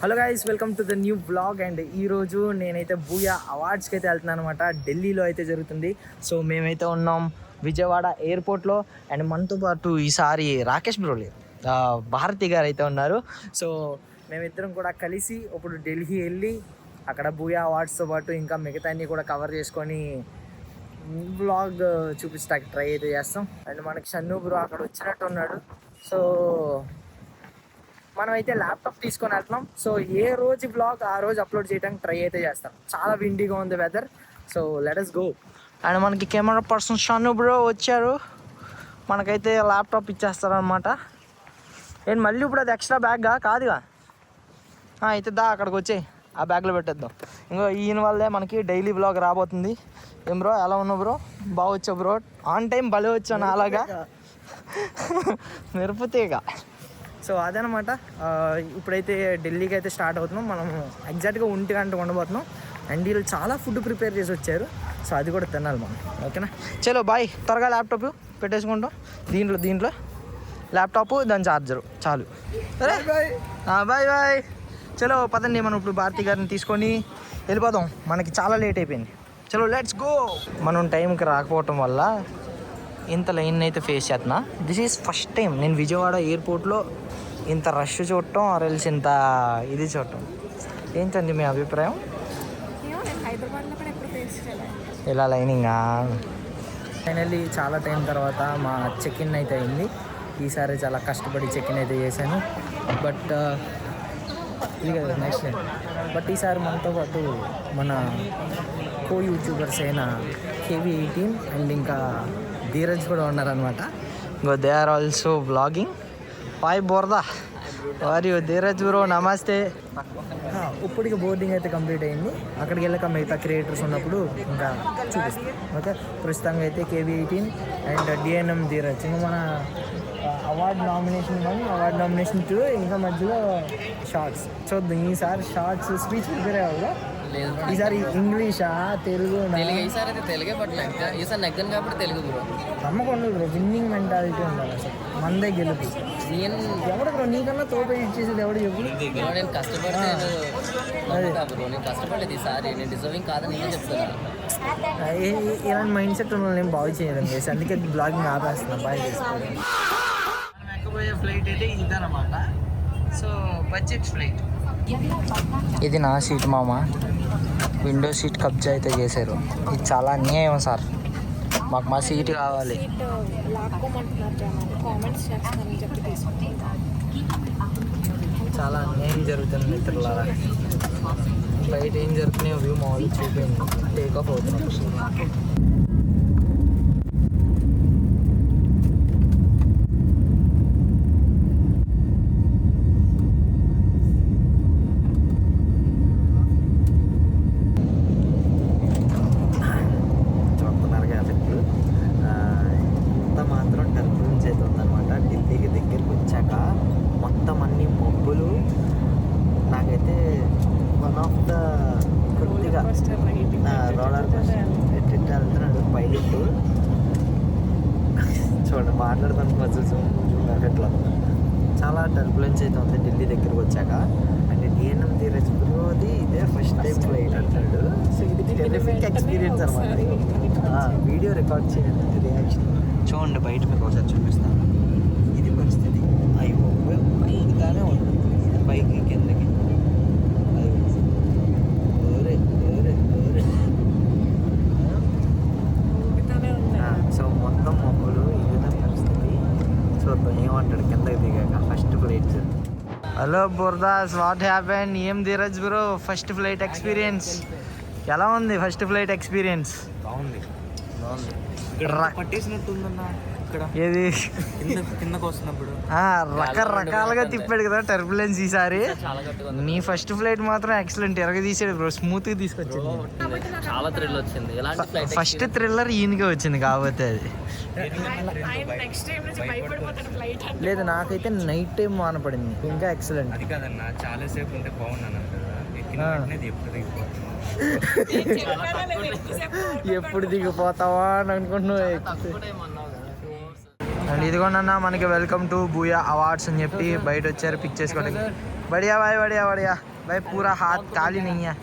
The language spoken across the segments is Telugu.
Hello guys, welcome to the new blog. And ఈరోజు నేనైతే బూయా అవార్డ్స్కి అయితే వెళ్తున్నాను అనమాట. ఢిల్లీలో అయితే జరుగుతుంది. సో మేమైతే ఉన్నాం విజయవాడ ఎయిర్పోర్ట్లో. అండ్ మనతో పాటు ఈసారి రాకేష్ బ్రో లేరు, భారతి గారు అయితే ఉన్నారు. సో మేమిద్దరం కూడా కలిసి ఇప్పుడు ఢిల్లీ వెళ్ళి అక్కడ బూయా అవార్డ్స్తో పాటు ఇంకా మిగతా అన్ని కూడా కవర్ చేసుకొని బ్లాగ్ చూపించడానికి ట్రై అయితే చేస్తాం. అండ్ మనకి షన్ను బ్రో అక్కడ వచ్చినట్టు ఉన్నాడు. సో మనమైతే ల్యాప్టాప్ తీసుకొని వెళ్తున్నాం. సో ఏ రోజు బ్లాగ్ ఆ రోజు అప్లోడ్ చేయడానికి ట్రై అయితే చేస్తాం. చాలా విండీగా ఉంది weather. So let us go. And మనకి కెమెరా పర్సన్ షన్ను బ్రో వచ్చారు. మనకైతే ల్యాప్టాప్ ఇచ్చేస్తారనమాట. ఏంటి మళ్ళీ ఇప్పుడు అది ఎక్స్ట్రా బ్యాగ్గా కాదుగా, అయితే దా అక్కడికి వచ్చేయి, ఆ బ్యాగ్లో పెట్టేద్దాం. ఇంకో ఈయన వల్లే మనకి డైలీ బ్లాగ్ రాబోతుంది. ఏం బ్రో, ఎలా ఉన్నావు బ్రో? బాగా వచ్చావు బ్రో, ఆన్ టైం భలే వచ్చాను అలాగా మెరుపుతేగా. సో అదనమాట. ఇప్పుడైతే ఢిల్లీకి అయితే స్టార్ట్ అవుతున్నాం. మనం ఎగ్జాక్ట్గా 1 గంట ఉండబోతున్నాం. అండ్ వీళ్ళు చాలా ఫుడ్ ప్రిపేర్ చేసి వచ్చారు. సో అది కూడా తినాలి మనం. ఓకేనా, చలో బాయ్. త్వరగా ల్యాప్టాప్ పెట్టేసుకుంటాం. దీంట్లో ల్యాప్టాప్, దాని ఛార్జరు చాలు. Bye bye. చలో పదండి, మనం ఇప్పుడు భారతి గారిని తీసుకొని వెళ్ళిపోదాం. మనకి చాలా లేట్ అయిపోయింది. చలో లెట్స్ గో. మనం టైంకి రాకపోవటం వల్ల ఇంత లైన్ అయితే ఫేస్ చేస్తున్నా. దిస్ ఈజ్ ఫస్ట్ టైం నేను విజయవాడ ఎయిర్పోర్ట్లో ఇంత రష్ చూడటం, ఆర్ఎల్స్ ఇంత ఇది చూడటం. ఏంటండి మీ అభిప్రాయం? ఇలా లైనింగా ఫైనల్లీ చాలా టైం తర్వాత మా చెక్ ఇన్ అయితే అయింది. ఈసారి చాలా కష్టపడి చెక్ ఇన్ అయితే చేశాను. బట్ ఇది కదా నెక్స్ట్ టైం. బట్ ఈసారి మనతో పాటు మన కో యూట్యూబర్స్ అయిన KV18 అండ్ ఇంకా ధీరజ్ కూడా ఉన్నారనమాట. ఇంకో they are also blogging. Hi బోర్దా, వారి ధీరజ్ బ్రో నమస్తే. ఇప్పటికి బోర్డింగ్ అయితే కంప్లీట్ అయింది. అక్కడికి వెళ్ళక మిగతా క్రియేటర్స్ ఉన్నప్పుడు ఇంకా చూపిస్తాం. ఓకే, ప్రస్తుతంగా అయితే KV18 అండ్ DNM ధీరజ్. ఇంకా మన అవార్డ్ నామినేషన్ 1, అవార్డ్ నామినేషన్ 2, ఇంకా మధ్యలో షార్ట్స్. సో ఈసారి షార్ట్స్ స్పీచ్ ప్రిపేర్ అవ్వాలి. ఈసారి ఇంగ్లీషా తెలుగు? ఈసారి అయితే తెలుగే, బట్ ఈసారి నెగ్గను కాబట్టి తెలుగు బ్రో. నమ్మకం ఉండదు బ్రో, విన్నింగ్ మెంటాలిటీ ఉండాలి. అసలు మందే గెలుపు. ఎవడు బ్రో నీకన్నా తోపే ఇచ్చేసేది ఎవడు చెప్పు? నేను కష్టపడితే బ్రో, నేను కష్టపడలేదు ఈసారి, నేను డిజర్వింగ్ కాదని నేను చెప్తున్నాను. ఇలాంటి మైండ్ సెట్ ఉన్న నేను బాగు చేయడం చేసి అందుకే బ్లాగింగ్ ఆపేస్తున్నా. బాగా చేసుకోవాలి. మనం ఎక్కబోయే ఫ్లైట్ అయితే ఇదన్నమాట. So budget flight. ఇది నా సీట్ మామ. విండో సీట్ కబ్జా అయితే చేశారు. ఇది చాలా అన్యాయం సార్. మాకు మా సీట్ కావాలి. చాలా అన్యాయం జరుగుతుంది మిత్రులారా. ఫ్లైట్ ఏం జరుగుతున్నాయో వ్యూ మామూలు చూపింది. టేక్ ఆఫ్ అవుతున్నాం. వెళ్తున్నాడు పైలట్. చూడండి మాట్లాడుతాను మజిల్స్ ఎట్లా. చాలా టర్బులెన్స్ అయితే ఉంది ఢిల్లీ దగ్గరకు వచ్చాక. అండ్ DNM ధీరజ్ బ్రోది ఇదే ఫస్ట్ టైం ఫ్లైట్ అంటాడు. సో ఇది టెలిఫిక్ ఎక్స్పీరియన్స్ అనమాట. వీడియో రికార్డ్ చేయండి రియాక్షన్. చూడండి బయట మీకు ఒకసారి చూపిస్తాను. ఇది పరిస్థితి. అయిపో పైగానే ఉంటుంది, పైకి కిందకి. సో మొత్తం మబ్బులు, ఇది పరిస్థితి. చూద్దాం ఏమంటాడు కిందకి దిగాక. First flight. హలో బుర్దాస్, వాట్ హ్యాపెన్? ఏం Dheeraj bro first flight experience ఎలా ఉంది? ఫస్ట్ ఫ్లైట్ ఎక్స్పీరియన్స్ బాగుంది. పట్టేసినట్టుందన్నా ఇక్కడ. ఏది కిందకు వస్తున్నప్పుడు రకరకాలుగా తిప్పాడు కదా టర్బులెన్స్ ఈసారి. నీ ఫస్ట్ ఫ్లైట్ మాత్రం ఎక్సలెంట్ ఎరగ తీసాడు బ్రో, స్మూత్ గా తీసుకొచ్చింది. చాలా థ్రిల్ వచ్చింది. ఫస్ట్ థ్రిల్లర్ ఈయనకే వచ్చింది కాబట్టి అది. లేదు నాకైతే నైట్ టైం వానపడింది, ఇంకా ఎక్సలెంట్. అది కాదన్నా, చాలా సేపు ఉంటే బాగున్నాను కదా. ఎప్పుడు దిగిపోతావా అని అనుకుంటున్నావు. అండ్ ఇదిగోనన్నా మనకి వెల్కమ్ టు బూయా అవార్డ్స్ అని చెప్పి బయట వచ్చారు పిక్ చేసుకోవడానికి. బడియా బాయ్ పూరా హాత్ ఖాళీ నయ్యా.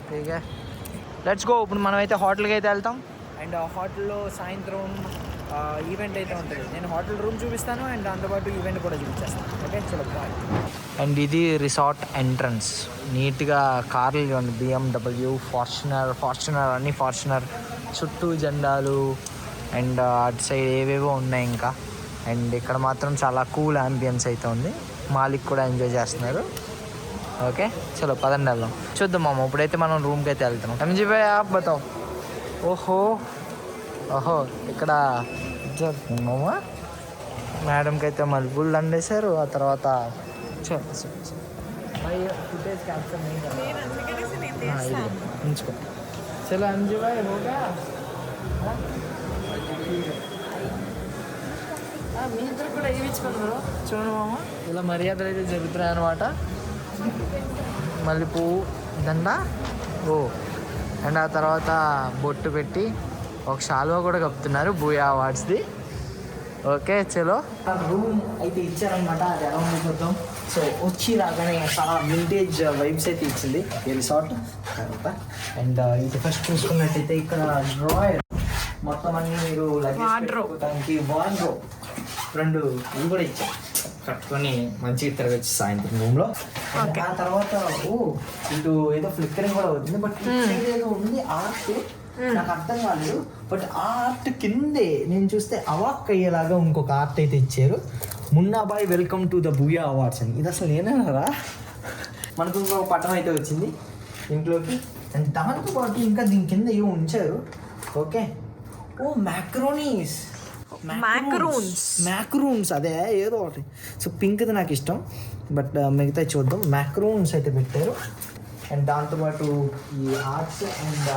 ठीक है లెట్స్ గో. ఇప్పుడు మనం అయితే హోటల్కి అయితే వెళ్తాం. అండ్ హోటల్లో సాయంత్రం ఈవెంట్ అయితే ఉంటుంది. నేను హోటల్ రూమ్ చూపిస్తాను అండ్ దాంతోపాటు ఈవెంట్ కూడా చూపించేస్తాను. ఓకే చలో బాయ్. అండ్ ఇది రిసార్ట్ ఎంట్రన్స్. నీట్గా కార్లు ఇవ్వండి, BMW, ఫార్చునర్ అన్ని ఫార్చునర్, చుట్టూ జెండాలు అండ్ అటు సైడ్ ఏవేవో ఉన్నాయి ఇంకా. అండ్ ఇక్కడ మాత్రం చాలా కూల్ అంబియన్స్ అయితే ఉంది. మాలిక్ కూడా ఎంజాయ్ చేస్తున్నారు. ఓకే చలో పదండి వెళ్దాం. చూద్దాం మామ. ఇప్పుడైతే మనం రూమ్కి అయితే వెళ్తున్నాం. ఎంజీ భాయ్ ఆప్ బతావ్. ఓహో ఇక్కడ మామ మేడంకి అయితే మలుపులు దండేశారు. ఆ తర్వాత ఫుటేజ్ క్యాప్చర్ ఉంచుకో. చలో ఎంజీ భాయ్ హోగా. మీ ఇద్దరు కూడా ఏమి ఇచ్చుకున్నారు చూడండి మామ. ఇలా మర్యాదలు అయితే జరుగుతున్నాయి అన్నమాట. మల్లెపూ దండ అండ్ ఆ తర్వాత బొట్టు పెట్టి ఒక శాలువా కూడా కప్పుతున్నారు బూయా అవార్డ్స్ది. ఓకే చలో. రూమ్ అయితే ఇచ్చారనమాట. అది ఎలా ఉంది చూద్దాం. సో వచ్చి రాగానే చాలా వింటేజ్ వైబ్స్ అయితే ఇచ్చింది ఈ రిసార్ట్ తర్వాత. అండ్ ఇది ఫస్ట్ చూసుకున్నట్టయితే ఇక్కడ డ్రాయర్ మొత్తం అన్ని మీరు లగేజ్ వార్డ్రోబ్ 2 ఇవి కూడా ఇచ్చారు. కట్టుకొని మంచిగా తిరగచ్చు సాయంత్రం రూమ్లో. ఆ తర్వాత ఇటు ఏదో ఫ్లిక్కరింగ్ కూడా అవుతుంది. బట్ ఏదో ఉంది ఆర్ట్, నాకు అర్థం కాలేదు. బట్ ఆ ఆర్ట్ కిందే నేను చూస్తే అవాక్ అయ్యేలాగా ఇంకొక ఆర్ట్ అయితే ఇచ్చారు. Munnabhai welcome to the Booyah awards అని. ఇది అసలు ఏనరా మనకు ఇంకొక పట్టణం అయితే వచ్చింది ఇంట్లోకి. అండ్ దాంతో పాటు ఇంకా దీని కింద ఏమో ఉంచారు. ఓకే మ్యాక్రూన్స్ అదే ఏదో ఒకటి. సో పింక్ది నాకు ఇష్టం. బట్ మిగతా చూద్దాం. మ్యాక్రూన్స్ అయితే పెట్టారు. అండ్ దాంతోపాటు ఈ ఆర్ట్స్ అండ్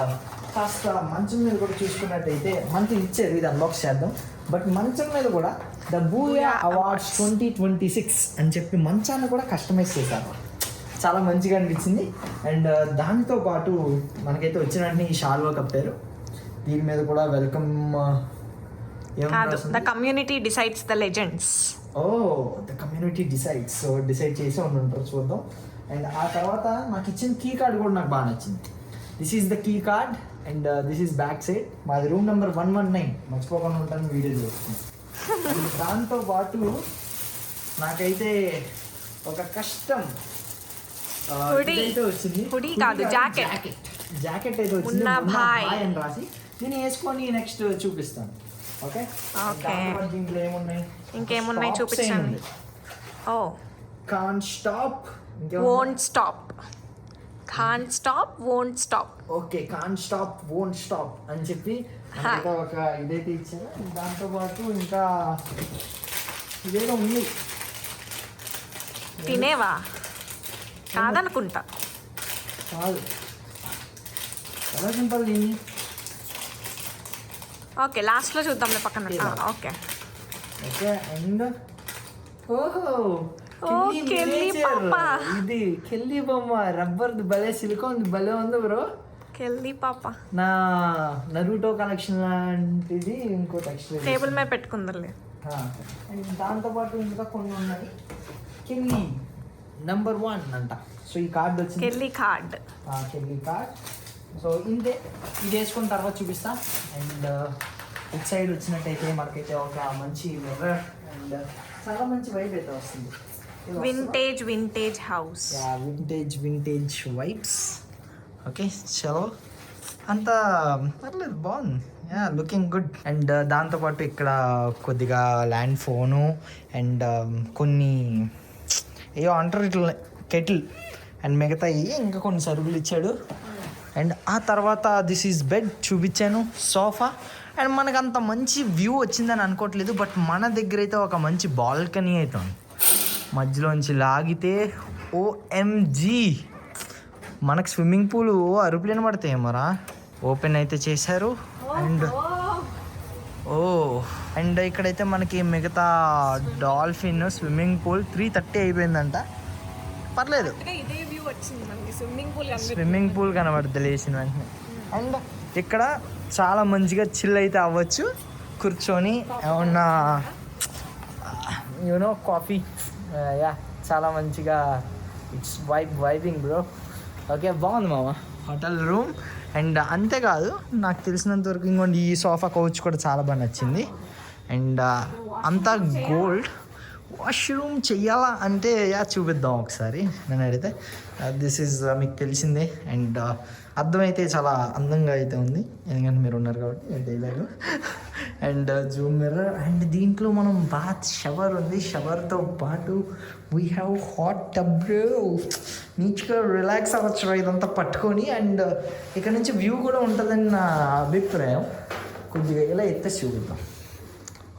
కాస్త మంచం మీద కూడా చూసుకున్నట్టయితే మంచి ఇచ్చారు. ఇది అన్బాక్స్ చేద్దాం. బట్ మంచం మీద కూడా ద బూయా అవార్డ్స్ 2026 అని చెప్పి మంచాన్ని కూడా కస్టమైజ్ చేశారు. చాలా మంచిగా అనిపించింది. అండ్ దాంతో పాటు మనకైతే వచ్చిన వెంటనే ఈ షాల్వా కప్పారు. దీని మీద కూడా welcome the community decides the legends. The community decides. So decide చేసి ఉంటారు చూద్దాం. అండ్ ఆ తర్వాత నాకు ఇచ్చిన కీ కార్డ్ కూడా నాకు బాగా నచ్చింది. This is the key card and this is back side. మాది రూమ్ నెంబర్ 119. మర్చిపోకుండా ఉంటాను వీడియో చూస్తున్నాను. దాంతో పాటు నాకైతే ఒక కష్టం వచ్చింది. జాకెట్ అయితే వచ్చింది అని రాసి నేను వేసుకొని నెక్స్ట్ చూపిస్తాను. ఓకే దీంట్లో ఏమున్నాయి ఇంకేమున్నాయి చూపించండి. Can't stop won't stop. Okay can't stop won't stop అని చెప్పి ఒక ఇదైతే ఇచ్చారు. దాంతో పాటు ఇంకా ఇదేదో ఉంది. తినేవా కాదనుకుంటా. కాదు ఎలా సింపుల్ దీన్ని. ఓకే లాస్ట్లో చూద్దాంలే పక్కన. ఓకే అండ్ ఇది కెల్లీ బొమ్మ రబ్బర్ భలే సిలికాన్ భలే ఉంది బ్రో. కెల్లీ పాప నా నరూటో కలెక్షన్ లాంటిది ఇంకో టెక్స్చర్ టేబుల్ మీద పెట్టుకుందలే. దాంతోపాటు ఇంకా కొన్ని ఉన్నాయి. కెల్లీ నెంబర్ 1 అంట. సో ఈ కార్డ్ వచ్చింది కెల్లీ కార్డ్. సో ఇంతే. ఇది వేసుకున్న తర్వాత చూపిస్తా. అండ్ ఇట్ సైడ్ వచ్చినట్టయితే మనకైతే ఒక మంచి మిర్రర్ అండ్ చాలా మంచి వైబ్ అయితే వస్తుంది. Vintage house. Vintage vibes. Okay చలో అంతా పర్లేదు బాగుంది. Looking good. అండ్ దాంతోపాటు ఇక్కడ కొద్దిగా ల్యాండ్ ఫోను అండ్ కొన్ని ఏవో అంటారు ఇట్లా కెటిల్ అండ్ మిగతా ఇంకా కొన్ని సరుకులు ఇచ్చాడు. అండ్ ఆ తర్వాత దిస్ ఈజ్ బెడ్ చూపించాను. సోఫా. అండ్ మనకు అంత మంచి వ్యూ వచ్చిందని అనుకోవట్లేదు. బట్ మన దగ్గర అయితే ఒక మంచి బాల్కనీ అయితే ఉంది. మధ్యలోంచి లాగితే OMG మనకు స్విమ్మింగ్ పూల్ అరుపులేని పడతాయి మరా. ఓపెన్ అయితే చేశారు. అండ్ ఇక్కడైతే మనకి మిగతా డాల్ఫిన్ స్విమ్మింగ్ పూల్ 3:30 అయిపోయిందంట. పర్లేదు స్విమ్మింగ్ పూల్ కనబడుతుంది లేచిన వెంటనే. అండ్ ఇక్కడ చాలా మంచిగా చిల్ అయితే అవ్వచ్చు కూర్చొని. ఏమన్నా యూనో కాఫీ యా చాలా మంచిగా ఇట్స్ వైబింగ్ బ్రో. ఓకే బాగుంది మామ హోటల్ రూమ్. అండ్ అంతేకాదు నాకు తెలిసినంత వరకు ఇంకోటి ఈ సోఫా కౌచ్ కూడా చాలా బాగా నచ్చింది. అండ్ అంతా గోల్డ్. వాష్రూమ్ చెయ్యాలా అంటే చూపిద్దాం ఒకసారి. నేను అడిగితే దిస్ ఈజ్ మీకు తెలిసిందే. అండ్ అర్థమైతే చాలా అందంగా అయితే ఉంది, ఎందుకంటే మీరు ఉన్నారు కాబట్టి dialogue. And Zoom mirror. And దీంట్లో మనం బాత్ షవర్ ఉంది. షవర్తో పాటు వీ హ్యావ్ హాట్ టబ్. నీట్గా రిలాక్స్ అవ్వచ్చు ఇదంతా పట్టుకొని. అండ్ ఇక్కడ నుంచి వ్యూ కూడా ఉంటుందని నా అభిప్రాయం. కొద్దిగా ఇలా ఎత్తే చూపిద్దాం.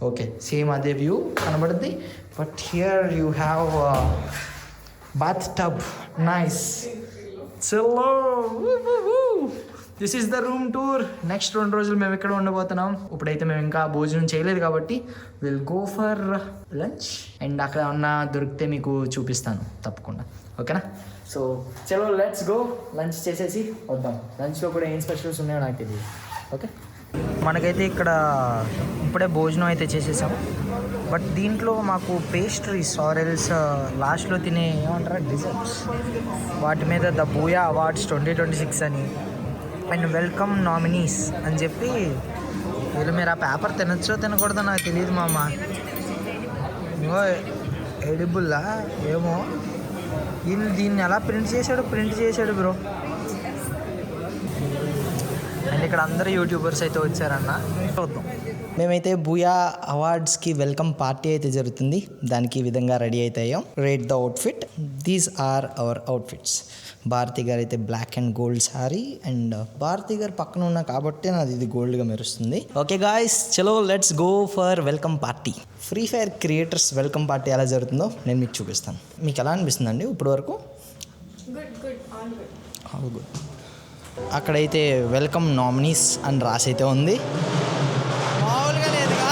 ఓకే సేమ్ అదే వ్యూ కనబడుద్ది. But here you have bathtub. Nice. చలో this is the room tour. Next 2 రోజులు మేము ఇక్కడ ఉండబోతున్నాం. ఇప్పుడైతే మేము ఇంకా భోజనం చేయలేదు కాబట్టి will go for lunch. And అక్కడ ఉన్న దొరికితే మీకు చూపిస్తాను తప్పకుండా. ఓకేనా? సో చలో లెట్స్ గో. లంచ్ చేసేసి వద్దాం. లంచ్లో కూడా ఏం స్పెషల్స్ ఉన్నాయో నాకు తెలియదు. ఓకే మనకైతే ఇక్కడ ఇప్పుడే భోజనం అయితే చేసేసాము. బట్ దీంట్లో మాకు పేస్ట్రీస్ ఆరెల్స్ లాస్ట్లో తినే ఏమంటారా డిజర్ట్స్, వాటి మీద ద బూయా అవార్డ్స్ 2026 అని అండ్ వెల్కమ్ నామినీస్ అని చెప్పి వీళ్ళు మీరు ఆ పేపర్ తినచ్చో తినకూడదో నాకు తెలియదు మామ. ఇంకో ఎడిబుల్లా ఏమో వీళ్ళు దీన్ని ఎలా ప్రింట్ చేశాడు బ్రో. అండ్ ఇక్కడ అందరు యూట్యూబర్స్ అయితే వచ్చారన్న. చూద్దాం. మేమైతే బూయా అవార్డ్స్కి వెల్కమ్ పార్టీ అయితే జరుగుతుంది. దానికి ఈ విధంగా రెడీ అయితే అయ్యాం. Rate the outfit. These are our outfits. Bharati garu అయితే black and gold sari. And Bharati garu పక్కన ఉన్నా కాబట్టి నాది ఇది గోల్డ్గా మెరుస్తుంది. ఓకే గాయ్స్ చలో let's go for welcome party. Free Fire creators welcome party ఎలా జరుగుతుందో నేను మీకు చూపిస్తాను. మీకు ఎలా అనిపిస్తుంది అండి ఇప్పటి వరకు? All good. అక్కడైతే వెల్కమ్ నామినీస్ అని రాసైతే ఉంది. మామూలుగా లేదుగా.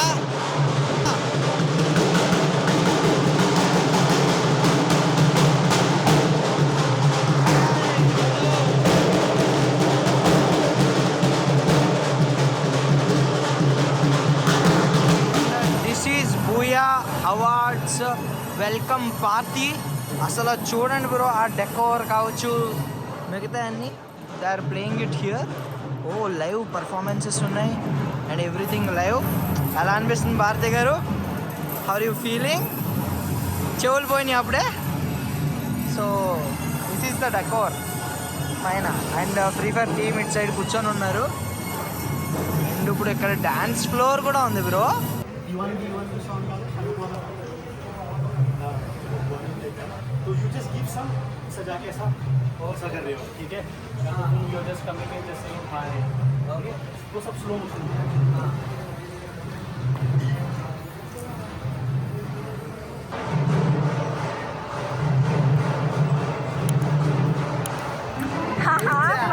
This is Booyah awards welcome party. అసలు చూడండి బ్రో, ఆ డెకోర్ కావచ్చు మిగతా అన్నీ they are playing it here. ఓ లైవ్ పర్ఫార్మెన్సెస్ ఉన్నాయి అండ్ ఎవ్రీథింగ్ లైవ్. ఎలా అనిపిస్తుంది భారతి గారు? How are you feeling? చెవులు పోయినాయి అప్పుడే. So this is the decor పైన. And Free Fire team it side కూర్చొని ఉన్నారు. అండ్ ఇప్పుడు ఇక్కడ డ్యాన్స్ ఫ్లోర్ కూడా ఉంది బ్రో. तो you just give some सजा के ऐसा और सा कर रहे हो, ठीक है? You are just coming in just saying hi, okay? वो सब स्लो मोशन में है.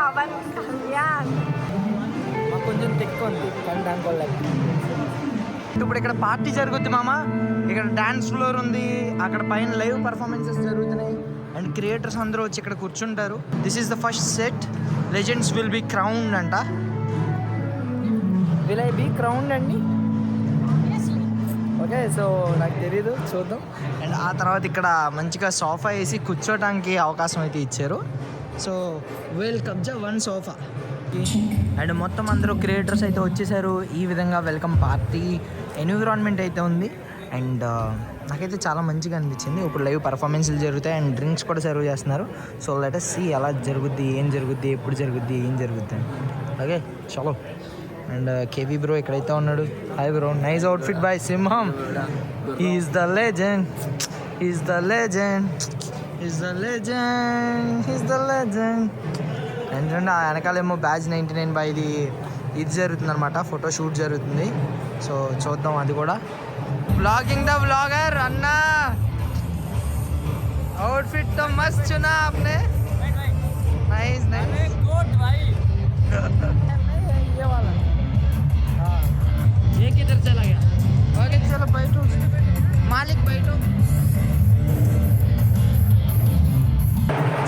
పవన్ కళ్యాణ్ మాకు కొంచెం తెక్కు ఉంది కానీ దానివల్ల ఇప్పుడు ఇక్కడ పార్టీ జరుగుద్ది మామ. ఇక్కడ డ్యాన్స్ ఫ్లోర్ ఉంది, అక్కడ పైన లైవ్ పర్ఫార్మెన్సెస్ జరుగుతున్నాయి అండ్ క్రియేటర్స్ అందరూ వచ్చి ఇక్కడ కూర్చుంటారు. This is the first set. Legends will be crowned అంట. విల్ ఐ బీ క్రౌన్డ్ అండి? ఓకే సో నాకు తెలీదు, చూద్దాం. అండ్ ఆ తర్వాత ఇక్కడ మంచిగా సోఫా వేసి కూర్చోటానికి అవకాశం అయితే ఇచ్చారు. సో వెల్ కబ్జా 1 సోఫా. అండ్ మొత్తం అందరూ క్రియేటర్స్ అయితే వచ్చేసారు. ఈ విధంగా వెల్కమ్ పార్టీ ఎన్విరాన్మెంట్ అయితే ఉంది. అండ్ నాకైతే చాలా మంచిగా అనిపించింది. ఇప్పుడు లైవ్ పర్ఫార్మెన్స్లు జరుగుతాయి అండ్ డ్రింక్స్ కూడా సర్వ్ చేస్తున్నారు. సో లెట్ us see ఎలా జరుగుద్ది, ఏం జరుగుద్ది, ఎప్పుడు జరుగుద్ది, ఏం జరుగుద్ది అని. ఓకే చలో. అండ్ కేవీ బ్రో ఇక్కడైతే ఉన్నాడు. Hi bro, nice outfit by సింహం. Is the legend, is the legend, is the legend, is the legend. And చూడండి ఆ వెనకాలేమో బ్యాచ్ 99 బై ఇది జరుగుతుంది అనమాట, ఫోటో షూట్ జరుగుతుంది. సో చూద్దాం అది కూడా. Blogging the blogger Anna, outfit तो मस्त चुना आपने. नाइस नाइस गुड भाई. ये वाला हाँ, ये किधर चला गया? ओके चलो बैठो मालिक बैठो.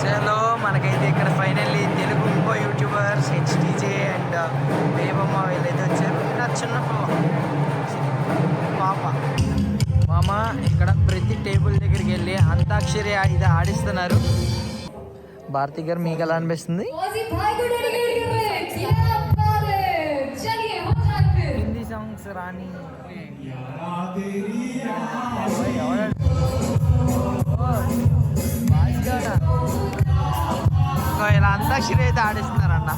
చలో మనకైతే ఇక్కడ ఫైనల్లీ తెలుగు ఇంకో యూట్యూబర్స్ హెచ్టీజే అండ్ బేబమ్మ వీళ్ళైతే వచ్చారు. నా చిన్న పాప మా మామ ఇక్కడ ప్రతి టేబుల్ దగ్గరికి వెళ్ళి అంతాక్షరి ఇది ఆడిస్తున్నారు. భారతి గారు మీకు ఎలా అనిపిస్తుంది? హిందీ సాంగ్స్ రాని ఇలా అంతాక్షరి అయితే ఆడిస్తున్నారన్న.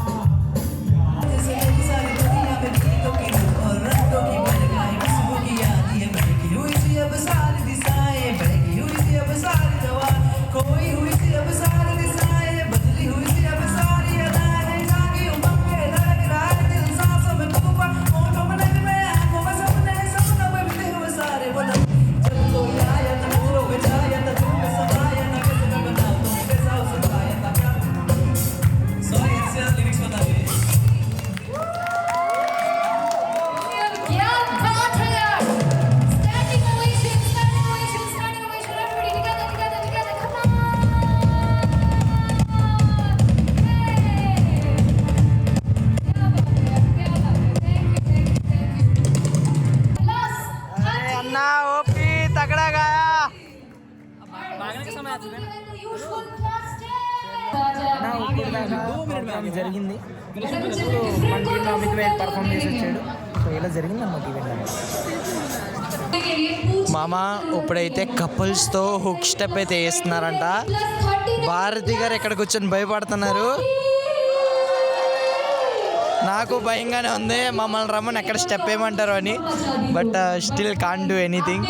జరిగింది మన టీంలో అమిత్ వేద్ పర్ఫామ్ చేసి వచ్చాడు. సో ఇలా జరిగింది అన్నమాట ఈవెంట్. మామ ఇప్పుడైతే కపుల్స్తో హుక్ స్టెప్ అయితే వేస్తున్నారంట. భారతి గారు ఎక్కడ కూర్చొని భయపడుతున్నారు. నాకు భయంగానే ఉంది మమ్మల్ని రమ్మని ఎక్కడ స్టెప్ వేయమంటారు అని. But still can't do anything.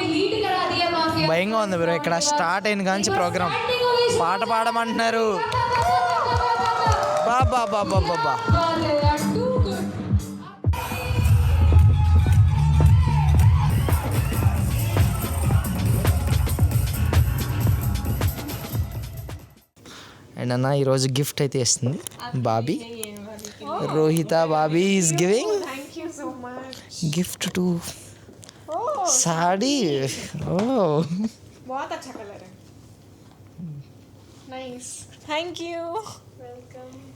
భయంగా ఉంది బ్రో. ఇక్కడ స్టార్ట్ అయిన కానీ ప్రోగ్రామ్ పాట పాడమంటున్నారు. బాబా బాబా బాబా అండ్ అన్న ఈరోజు గిఫ్ట్ అయితే ఇస్తుంది Bobby. Rohitha Bobby is giving gift to sari. Oh बहुत अच्छा कलर है. नाइस. Thank you. वेलकम.